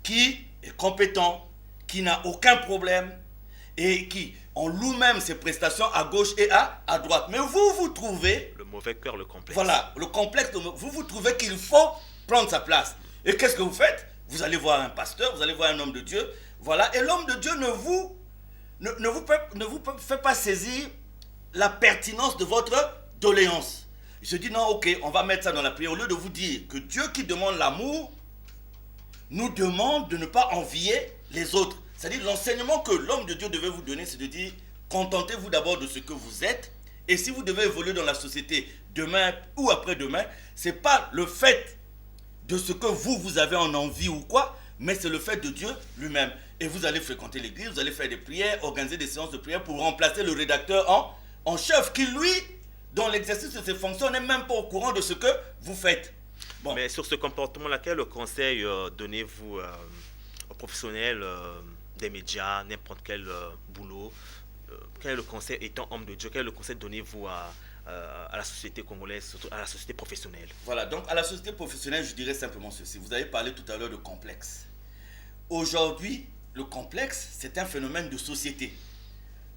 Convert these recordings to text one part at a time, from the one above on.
qui est compétent, qui n'a aucun problème et qui on loue même ses prestations à gauche et à droite. Mais vous, vous trouvez, Le mauvais cœur, le complexe. voilà, le complexe, vous, vous trouvez qu'il faut prendre sa place. Et qu'est-ce que vous faites? Vous allez voir un pasteur, vous allez voir un homme de Dieu, voilà, et l'homme de Dieu ne vous fait pas saisir la pertinence de votre doléance. Il se dit non, ok, on va mettre ça dans la prière. Au lieu de vous dire que Dieu qui demande l'amour nous demande de ne pas envier les autres. C'est-à-dire l'enseignement que l'homme de Dieu devait vous donner, c'est de dire contentez-vous d'abord de ce que vous êtes. Et si vous devez évoluer dans la société demain ou après-demain, ce n'est pas le fait de ce que vous avez en envie ou quoi, mais c'est le fait de Dieu lui-même. Et vous allez fréquenter l'église, vous allez faire des prières, organiser des séances de prière pour remplacer le rédacteur en chef qui, lui, dans l'exercice de ses fonctions, n'est même pas au courant de ce que vous faites. Bon. Mais sur ce comportement-là, quel est le conseil donnez-vous aux professionnels des médias, n'importe quel boulot quel est le conseil, étant homme de Dieu, quel est le conseil donnez-vous à la société congolaise, surtout à la société professionnelle? Voilà, donc à la société professionnelle, je dirais simplement ceci. Vous avez parlé tout à l'heure de complexe. Aujourd'hui, le complexe, c'est un phénomène de société.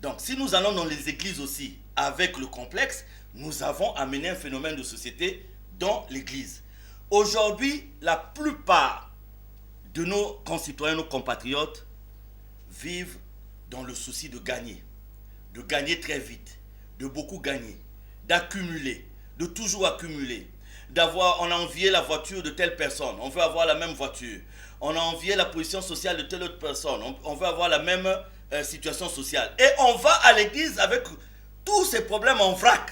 Donc, si nous allons dans les églises aussi avec le complexe, nous avons amené un phénomène de société dans l'église. Aujourd'hui, la plupart de nos concitoyens, nos compatriotes, vivent dans le souci de gagner très vite, de beaucoup gagner, d'accumuler, de toujours accumuler, on a envié la voiture de telle personne, on veut avoir la même voiture, on a envié la position sociale de telle autre personne, on veut avoir la même situation sociale. Et on va à l'église avec tous ces problèmes en vrac.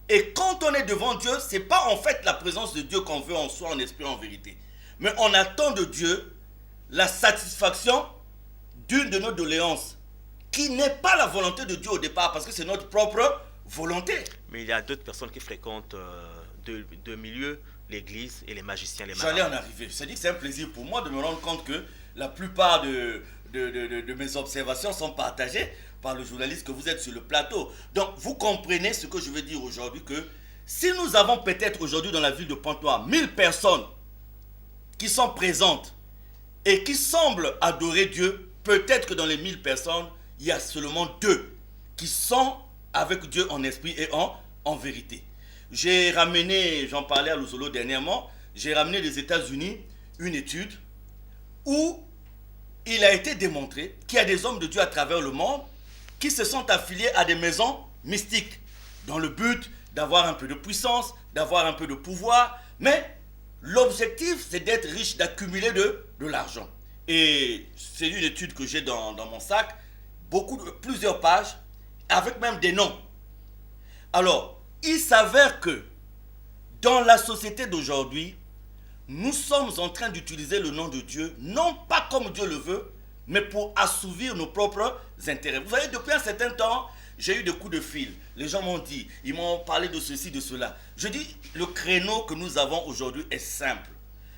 Et quand on est devant Dieu, ce n'est pas en fait la présence de Dieu qu'on veut en soi, en esprit, en vérité. Mais on attend de Dieu la satisfaction d'une de nos doléances, qui n'est pas la volonté de Dieu au départ, parce que c'est notre propre volonté. Mais il y a d'autres personnes qui fréquentent deux milieux, l'église et les magiciens, les marabouts. J'allais en arriver. C'est-à-dire que c'est un plaisir pour moi de me rendre compte que la plupart de mes observations sont partagées par le journaliste que vous êtes sur le plateau. Donc, vous comprenez ce que je veux dire aujourd'hui, que si nous avons peut-être aujourd'hui dans la ville de Pointe-Noire 1000 personnes qui sont présentes et qui semblent adorer Dieu, peut-être que dans les 1000 personnes, il y a seulement 2 qui sont avec Dieu en esprit et en vérité. J'ai ramené, j'en parlais à Luzolo dernièrement, j'ai ramené des États-Unis une étude où il a été démontré qu'il y a des hommes de Dieu à travers le monde qui se sont affiliés à des maisons mystiques dans le but d'avoir un peu de puissance, d'avoir un peu de pouvoir, mais l'objectif c'est d'être riche, d'accumuler de l'argent. Et c'est une étude que j'ai dans mon sac, plusieurs pages, avec même des noms. Alors, il s'avère que dans la société d'aujourd'hui, nous sommes en train d'utiliser le nom de Dieu, non pas comme Dieu le veut, mais pour assouvir nos propres intérêts. Vous voyez, depuis un certain temps, j'ai eu des coups de fil. Les gens m'ont dit, ils m'ont parlé de ceci, de cela. Je dis, le créneau que nous avons aujourd'hui est simple.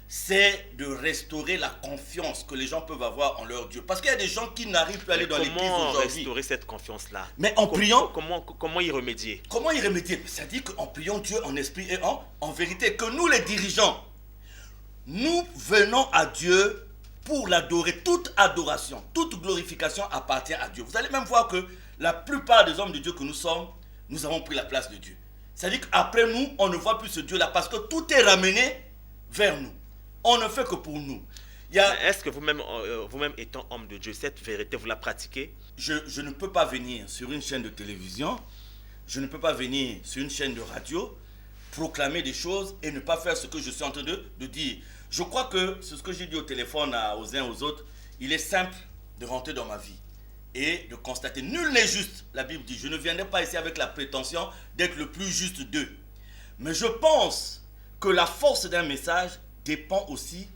C'est de restaurer la confiance que les gens peuvent avoir en leur Dieu. Parce qu'il y a des gens qui n'arrivent plus à aller dans l'église aujourd'hui. Comment restaurer cette confiance-là? Mais en priant... Comment y remédier? Comment y remédier? C'est-à-dire qu'en priant Dieu en esprit et en vérité, que nous les dirigeants, nous venons à Dieu pour l'adorer. Toute adoration, toute glorification appartient à Dieu. Vous allez même voir que la plupart des hommes de Dieu que nous sommes, nous avons pris la place de Dieu. C'est-à-dire qu'après nous, on ne voit plus ce Dieu-là parce que tout est ramené vers nous. On ne fait que pour nous. Est-ce que vous-même étant homme de Dieu, cette vérité, vous la pratiquez? Je ne peux pas venir sur une chaîne de télévision, je ne peux pas venir sur une chaîne de radio, proclamer des choses et ne pas faire ce que je suis en train de dire. Je crois que c'est ce que j'ai dit au téléphone aux uns aux autres. Il est simple de rentrer dans ma vie et de constater. Nul n'est juste, la Bible dit. Je ne viendrai pas ici avec la prétention d'être le plus juste d'eux. Mais je pense que la force d'un message dépend aussi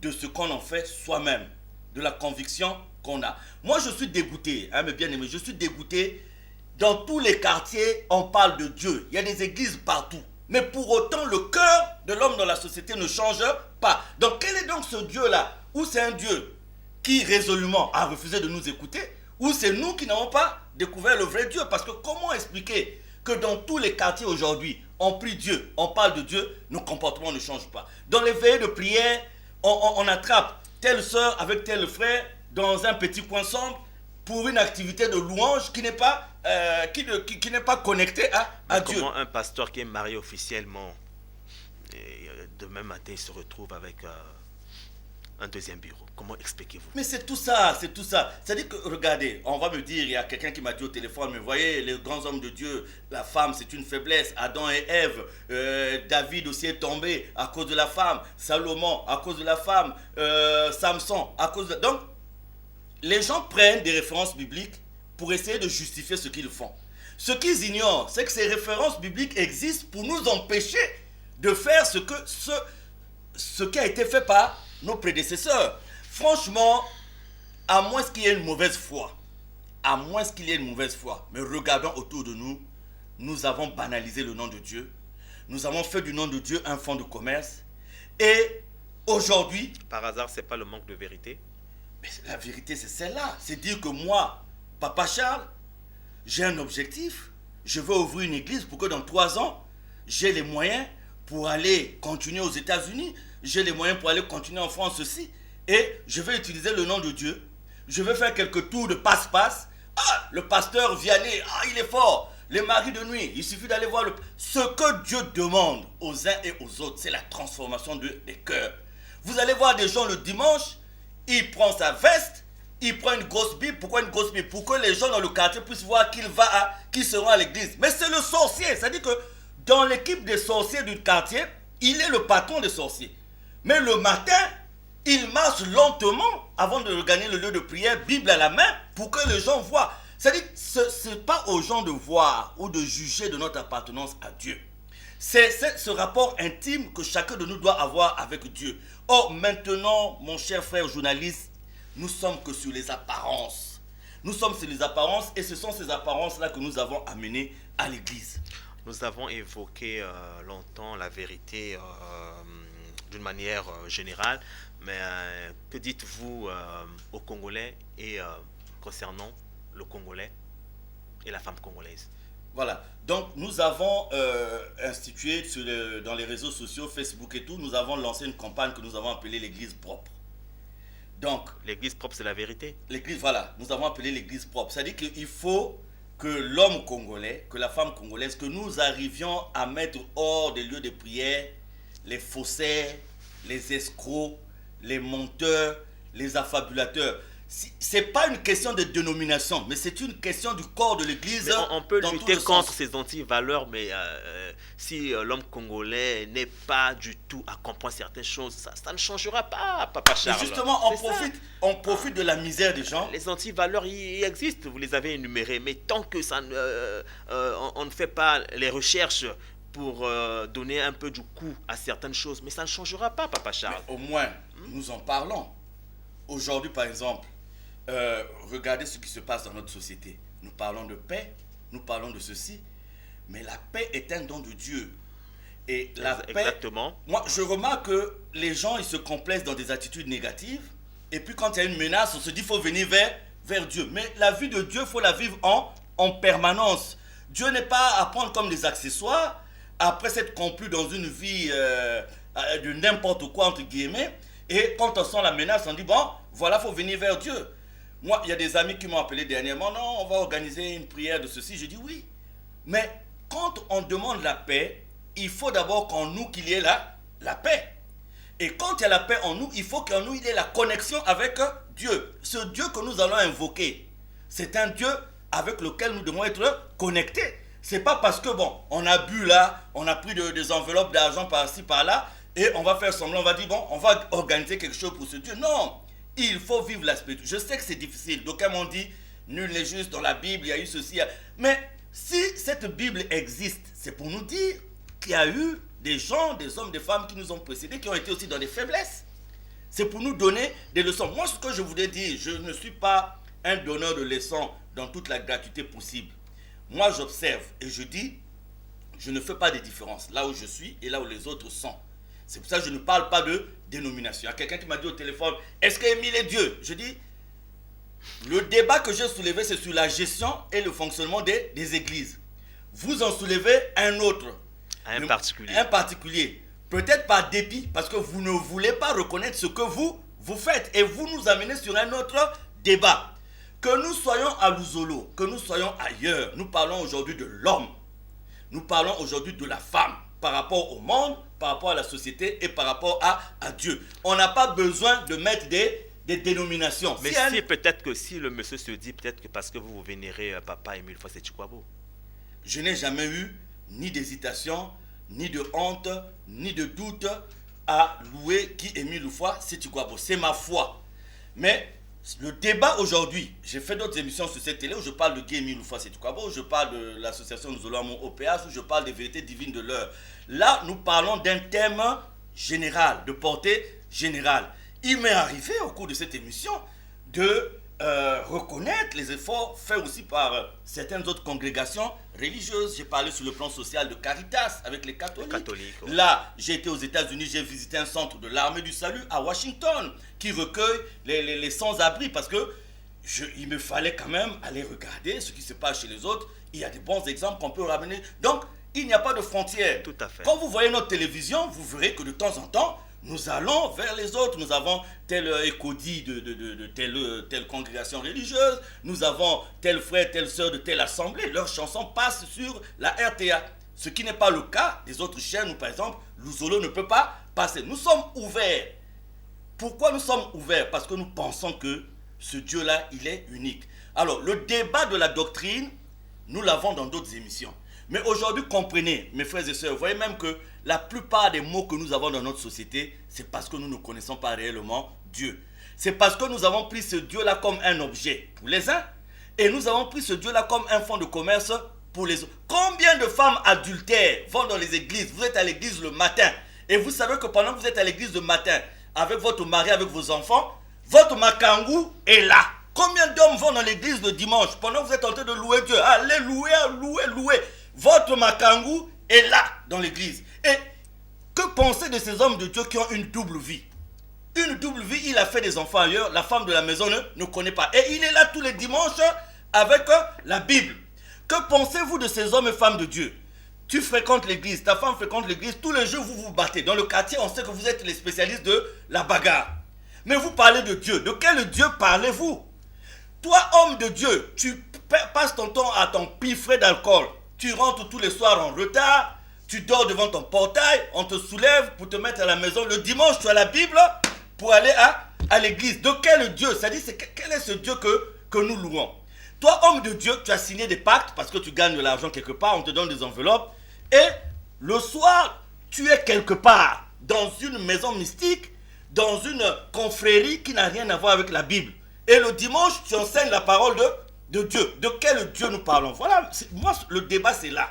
de ce qu'on en fait soi-même, de la conviction qu'on a. Moi, je suis dégoûté, mes bien-aimés, je suis dégoûté. Dans tous les quartiers, on parle de Dieu. Il y a des églises partout. Mais pour autant, le cœur de l'homme dans la société ne change pas. Donc, quel est donc ce Dieu-là? Ou c'est un Dieu qui résolument a refusé de nous écouter, ou c'est nous qui n'avons pas découvert le vrai Dieu? Parce que comment expliquer que dans tous les quartiers aujourd'hui, on prie Dieu, on parle de Dieu, nos comportements ne changent pas? Dans les veillées de prière, on attrape telle sœur avec tel frère dans un petit coin sombre pour une activité de louange qui n'est pas, qui n'est pas connectée à Dieu. Comment un pasteur qui est marié officiellement, et, demain matin, il se retrouve avec un deuxième bureau? Comment expliquez-vous? Mais c'est tout ça, c'est tout ça. C'est-à-dire que, regardez, on va me dire, il y a quelqu'un qui m'a dit au téléphone, mais voyez, les grands hommes de Dieu, la femme, c'est une faiblesse. Adam et Ève, David aussi est tombé à cause de la femme. Salomon, à cause de la femme. Samson, à cause de... Donc, les gens prennent des références bibliques pour essayer de justifier ce qu'ils font. Ce qu'ils ignorent, c'est que ces références bibliques existent pour nous empêcher de faire ce qui a été fait par nos prédécesseurs. Franchement, à moins qu'il y ait une mauvaise foi, mais regardons autour de nous, nous avons banalisé le nom de Dieu, nous avons fait du nom de Dieu un fonds de commerce, et aujourd'hui... Par hasard, c'est pas le manque de vérité? Mais la vérité, c'est celle-là, c'est dire que moi, Papa Charles, j'ai un objectif, je veux ouvrir une église pour que dans 3 ans, j'ai les moyens pour aller continuer aux États-Unis, j'ai les moyens pour aller continuer en France aussi. Et je vais utiliser le nom de Dieu. Je vais faire quelques tours de passe-passe. Ah, le pasteur Vianney, ah, il est fort. Les maris de nuit, il suffit d'aller voir ce que Dieu demande aux uns et aux autres, c'est la transformation des cœurs. Vous allez voir des gens le dimanche, il prend sa veste, il prend une grosse Bible. Pourquoi une grosse Bible? Pour que les gens dans le quartier puissent voir qu'ils seront à l'église. Mais c'est le sorcier. C'est-à-dire que dans l'équipe des sorciers du quartier, il est le patron des sorciers. Mais le matin, il marche lentement avant de gagner le lieu de prière, Bible à la main, pour que les gens voient. C'est-à-dire que ce n'est pas aux gens de voir ou de juger de notre appartenance à Dieu. C'est ce rapport intime que chacun de nous doit avoir avec Dieu. Or, maintenant, mon cher frère journaliste, nous sommes que sur les apparences. Nous sommes sur les apparences et ce sont ces apparences-là que nous avons amenées à l'église. Nous avons évoqué longtemps la vérité d'une manière générale, mais que dites-vous aux Congolais et concernant le Congolais et la femme congolaise? Voilà, donc nous avons institué dans les réseaux sociaux, Facebook et tout, nous avons lancé une campagne que nous avons appelée l'église propre. Donc, l'église propre, c'est la vérité? L'église, voilà, nous avons appelé l'église propre. C'est-à-dire qu'il faut que l'homme congolais, que la femme congolaise, que nous arrivions à mettre hors des lieux de prière les faussaires, les escrocs, les menteurs, les affabulateurs. Ce n'est pas une question de dénomination, mais c'est une question du corps de l'église. On peut lutter contre ces anti-valeurs, mais si l'homme congolais n'est pas du tout à comprendre certaines choses, ça ne changera pas, Papa Charles. Mais justement, on profite de la misère des gens. Les anti-valeurs, ils existent, vous les avez énumérées, mais tant que on ne fait pas les recherches pour donner un peu du coup à certaines choses, mais ça ne changera pas, Papa Charles. Mais au moins, nous en parlons. Aujourd'hui, par exemple, regardez ce qui se passe dans notre société. Nous parlons de paix, nous parlons de ceci, mais la paix est un don de Dieu. Et la Exactement. paix, moi je remarque que les gens ils se complaisent dans des attitudes négatives, et puis quand il y a une menace, on se dit qu'il faut venir vers Dieu. Mais la vie de Dieu, il faut la vivre en permanence. Dieu n'est pas à prendre comme des accessoires, après s'être complu dans une vie de n'importe quoi, entre guillemets, et quand on sent la menace, on dit bon, voilà, il faut venir vers Dieu. Moi, il y a des amis qui m'ont appelé dernièrement, non, on va organiser une prière de ceci. Je dis oui. Mais quand on demande la paix, il faut d'abord qu'en nous qu'il y ait la paix. Et quand il y a la paix en nous, il faut qu'en nous il y ait la connexion avec Dieu. Ce Dieu que nous allons invoquer, c'est un Dieu avec lequel nous devons être connectés. C'est pas parce que bon, on a bu là, on a pris des enveloppes d'argent par-ci, par-là, et on va faire semblant, on va dire bon, on va organiser quelque chose pour ce Dieu. Non! Il faut vivre l'aspect. Je sais que c'est difficile. D'aucuns m'ont dit, nul n'est juste dans la Bible, il y a eu ceci. Mais si cette Bible existe, c'est pour nous dire qu'il y a eu des gens, des hommes, des femmes qui nous ont précédés, qui ont été aussi dans des faiblesses. C'est pour nous donner des leçons. Moi, ce que je voulais dire, je ne suis pas un donneur de leçons dans toute la gratuité possible. Moi, j'observe et je dis, je ne fais pas de différence là où je suis et là où les autres sont. C'est pour ça que je ne parle pas de dénomination. Il y a quelqu'un qui m'a dit au téléphone, est-ce qu'Émile est Dieu? Je dis, le débat que j'ai soulevé, c'est sur la gestion et le fonctionnement des églises. Vous en soulevez un autre. Un particulier. Un particulier. Peut-être par dépit, parce que vous ne voulez pas reconnaître ce que vous faites. Et vous nous amenez sur un autre débat. Que nous soyons à Luzolo, que nous soyons ailleurs, nous parlons aujourd'hui de l'homme. Nous parlons aujourd'hui de la femme par rapport au monde, par rapport à la société et par rapport à Dieu. On n'a pas besoin de mettre des dénominations. Mais si peut-être que si le monsieur se dit peut-être que parce que vous vénérez papa Émile Foy Séthioukwabo. Je n'ai jamais eu ni d'hésitation, ni de honte, ni de doute à louer qui Émile Foy Séthioukwabo. C'est ma foi. Mais le débat aujourd'hui, j'ai fait d'autres émissions sur cette télé où je parle de Guy Émile Foy Séthioukwabo, où je parle de l'association Nous Allons au OPH, où je parle des vérités divines de l'heure. Là, nous parlons d'un thème général, de portée générale. Il m'est arrivé au cours de cette émission de reconnaître les efforts faits aussi par certaines autres congrégations religieuses. J'ai parlé sur le plan social de Caritas avec les catholiques. Ouais. Là, j'ai été aux États-Unis, j'ai visité un centre de l'armée du salut à Washington qui recueille les sans-abri parce que il me fallait quand même aller regarder ce qui se passe chez les autres. Il y a des bons exemples qu'on peut ramener. Donc, il n'y a pas de frontières. Tout à fait. Quand vous voyez notre télévision, vous verrez que de temps en temps, nous allons vers les autres. Nous avons tel écodie de telle congrégation religieuse. Nous avons tel frère, telle sœur de telle assemblée. Leurs chansons passent sur la RTA. Ce qui n'est pas le cas des autres chaînes où, par exemple, Luzolo ne peut pas passer. Nous sommes ouverts. Pourquoi nous sommes ouverts? Parce que nous pensons que ce Dieu-là, il est unique. Alors, le débat de la doctrine, nous l'avons dans d'autres émissions. Mais aujourd'hui, comprenez, mes frères et sœurs, vous voyez même que la plupart des mots que nous avons dans notre société, c'est parce que nous ne connaissons pas réellement Dieu. C'est parce que nous avons pris ce Dieu-là comme un objet pour les uns, et nous avons pris ce Dieu-là comme un fonds de commerce pour les autres. Combien de femmes adultères vont dans les églises? Vous êtes à l'église le matin, et vous savez que pendant que vous êtes à l'église le matin, avec votre mari, avec vos enfants, votre makangou est là. Combien d'hommes vont dans l'église le dimanche, pendant que vous êtes en train de louer Dieu? Allez louer, louer, louer. Votre makangou est là dans l'église. Et que penser de ces hommes de Dieu qui ont une double vie? Une double vie, il a fait des enfants ailleurs, la femme de la maison ne connaît pas. Et il est là tous les dimanches avec la Bible. Que pensez-vous de ces hommes et femmes de Dieu? Tu fréquentes l'église, ta femme fréquente l'église, tous les jours vous vous battez. Dans le quartier, on sait que vous êtes les spécialistes de la bagarre. Mais vous parlez de Dieu. De quel Dieu parlez-vous? Toi, homme de Dieu, tu passes ton temps à ton piffret d'alcool. Tu rentres tous les soirs en retard, tu dors devant ton portail, on te soulève pour te mettre à la maison. Le dimanche, tu as la Bible pour aller à l'église. De quel Dieu? C'est-à-dire, quel est ce Dieu que nous louons? Toi, homme de Dieu, tu as signé des pactes parce que tu gagnes de l'argent quelque part, on te donne des enveloppes. Et le soir, tu es quelque part dans une maison mystique, dans une confrérie qui n'a rien à voir avec la Bible. Et le dimanche, tu enseignes la parole de Dieu. De quel Dieu nous parlons? Voilà, moi, le débat, c'est là.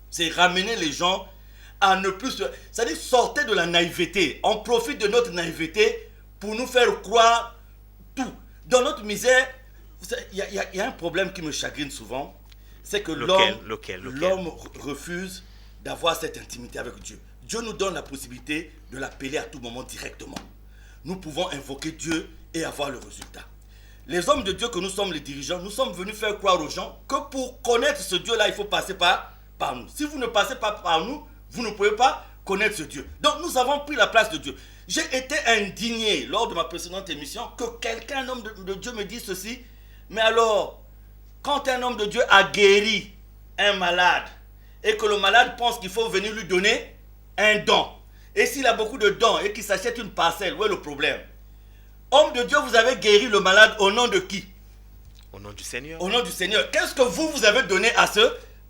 C'est ramener les gens à ne plus... C'est-à-dire, sortez de la naïveté. On profite de notre naïveté pour nous faire croire tout. Dans notre misère, il y a un problème qui me chagrine souvent. C'est que l'homme refuse d'avoir cette intimité avec Dieu. Dieu nous donne la possibilité de l'appeler à tout moment directement. Nous pouvons invoquer Dieu et avoir le résultat. Les hommes de Dieu que nous sommes, les dirigeants, nous sommes venus faire croire aux gens que pour connaître ce Dieu-là, il faut passer par nous. Si vous ne passez pas par nous, vous ne pouvez pas connaître ce Dieu. Donc nous avons pris la place de Dieu. J'ai été indigné lors de ma précédente émission que quelqu'un, un homme de Dieu, me dise ceci. Mais alors, quand un homme de Dieu a guéri un malade et que le malade pense qu'il faut venir lui donner un don, et s'il a beaucoup de dons et qu'il s'achète une parcelle, où est le problème? Homme de Dieu, vous avez guéri le malade au nom de qui? Au nom du Seigneur. Au nom du Seigneur. Qu'est-ce que vous avez donné à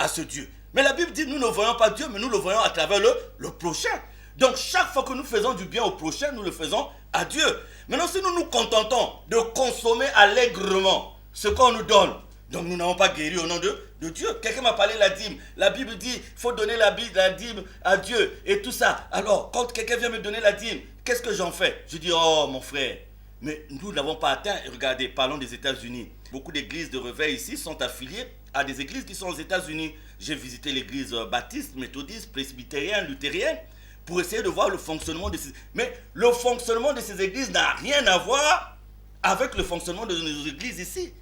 ce Dieu? Mais la Bible dit, nous ne voyons pas Dieu, mais nous le voyons à travers le prochain. Donc chaque fois que nous faisons du bien au prochain, nous le faisons à Dieu. Maintenant, si nous nous contentons de consommer allègrement ce qu'on nous donne, donc nous n'avons pas guéri au nom de Dieu. Quelqu'un m'a parlé de la dîme. La Bible dit, il faut donner la dîme à Dieu et tout ça. Alors, quand quelqu'un vient me donner la dîme, qu'est-ce que j'en fais? Je dis, oh mon frère, mais nous n'avons pas atteint. Et regardez, parlons des États-Unis. Beaucoup d'églises de réveil ici sont affiliées à des églises qui sont aux États-Unis. J'ai visité l'église baptiste, méthodiste, presbytérienne, luthérienne, pour essayer de voir le fonctionnement de ces... Mais le fonctionnement de ces églises n'a rien à voir avec le fonctionnement de nos églises ici.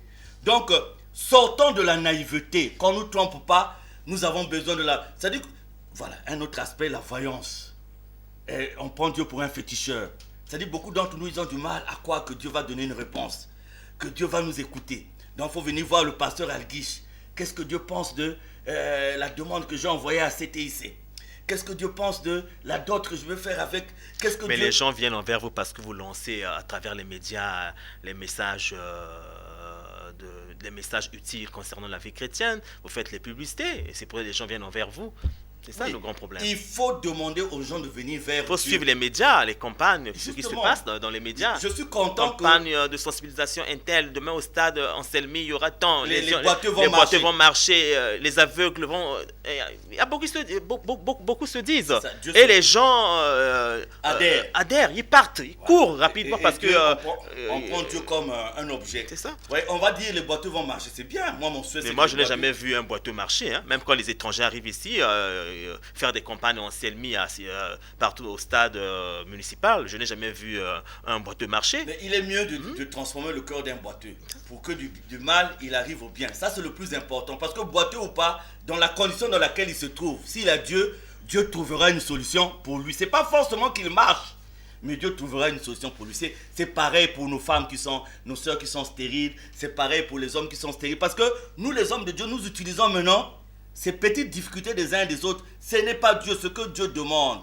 Donc, sortons de la naïveté. Qu'on ne nous trompe pas, nous avons besoin de la... C'est-à-dire, voilà, un autre aspect, la voyance. on prend Dieu pour un féticheur. C'est-à-dire beaucoup d'entre nous, ils ont du mal à croire que Dieu va donner une réponse, que Dieu va nous écouter. Donc il faut venir voir le pasteur Alguiche. Qu'est-ce que Dieu pense de la demande que j'ai envoyée à CTIC? Qu'est-ce que Dieu pense de la dot que je veux faire avec? Mais les gens viennent envers vous parce que vous lancez à travers les médias les messages, les messages utiles concernant la vie chrétienne. Vous faites les publicités et c'est pour ça que les gens viennent envers vous. C'est ça le grand problème. Il faut demander aux gens de venir vers Dieu. Il faut suivre les médias, les campagnes, ce qui se passe dans les médias. Je suis content campagne de sensibilisation Intel. Demain au stade Anselmi, il y aura tant. Les boiteux vont marcher, les aveugles vont. Il y a beaucoup se disent. Ça, et les gens adhèrent, ils partent, ils courent rapidement parce que. On prend Dieu comme un objet. C'est ça. Ouais, on va dire les boiteux vont marcher, c'est bien. Moi, mon souhait, mais moi, je n'ai jamais vu un boiteux marcher. Hein. Même quand les étrangers arrivent ici. Faire des campagnes en Selmi partout au stade municipal. Je n'ai jamais vu un boiteux marcher. Mais il est mieux de transformer le cœur d'un boiteux pour que du mal, il arrive au bien. Ça, c'est le plus important. Parce que boiteux ou pas, dans la condition dans laquelle il se trouve, s'il a Dieu, Dieu trouvera une solution pour lui. C'est pas forcément qu'il marche, mais Dieu trouvera une solution pour lui. C'est pareil pour nos femmes nos sœurs qui sont stériles. C'est pareil pour les hommes qui sont stériles. Parce que nous, les hommes de Dieu, nous utilisons maintenant ces petites difficultés des uns et des autres. Ce n'est pas Dieu, ce que Dieu demande.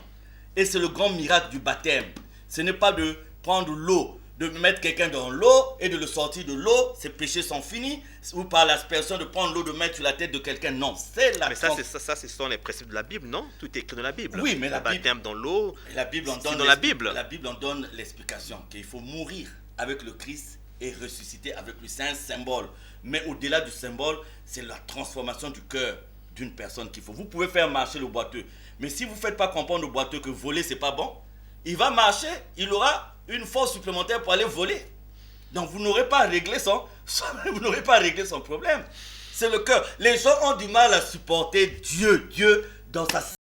Et c'est le grand miracle du baptême. Ce n'est pas de prendre l'eau, de mettre quelqu'un dans l'eau et de le sortir de l'eau. Ses péchés sont finis. Ou par l'aspersion de prendre l'eau, de mettre sur la tête de quelqu'un. Non, c'est la... Mais ça, ce sont les principes de la Bible, non? Tout est écrit dans la Bible. Oui, mais le baptême dans l'eau, la Bible en donne dans la Bible. La Bible en donne l'explication qu'il faut mourir avec le Christ et ressusciter avec lui. C'est un symbole. Mais au-delà du symbole, c'est la transformation du cœur d'une personne qu'il faut. Vous pouvez faire marcher le boiteux, mais si vous ne faites pas comprendre au boiteux que voler c'est pas bon, il va marcher, il aura une force supplémentaire pour aller voler. Donc vous n'aurez pas réglé son problème. C'est le cœur. Les gens ont du mal à supporter Dieu dans sa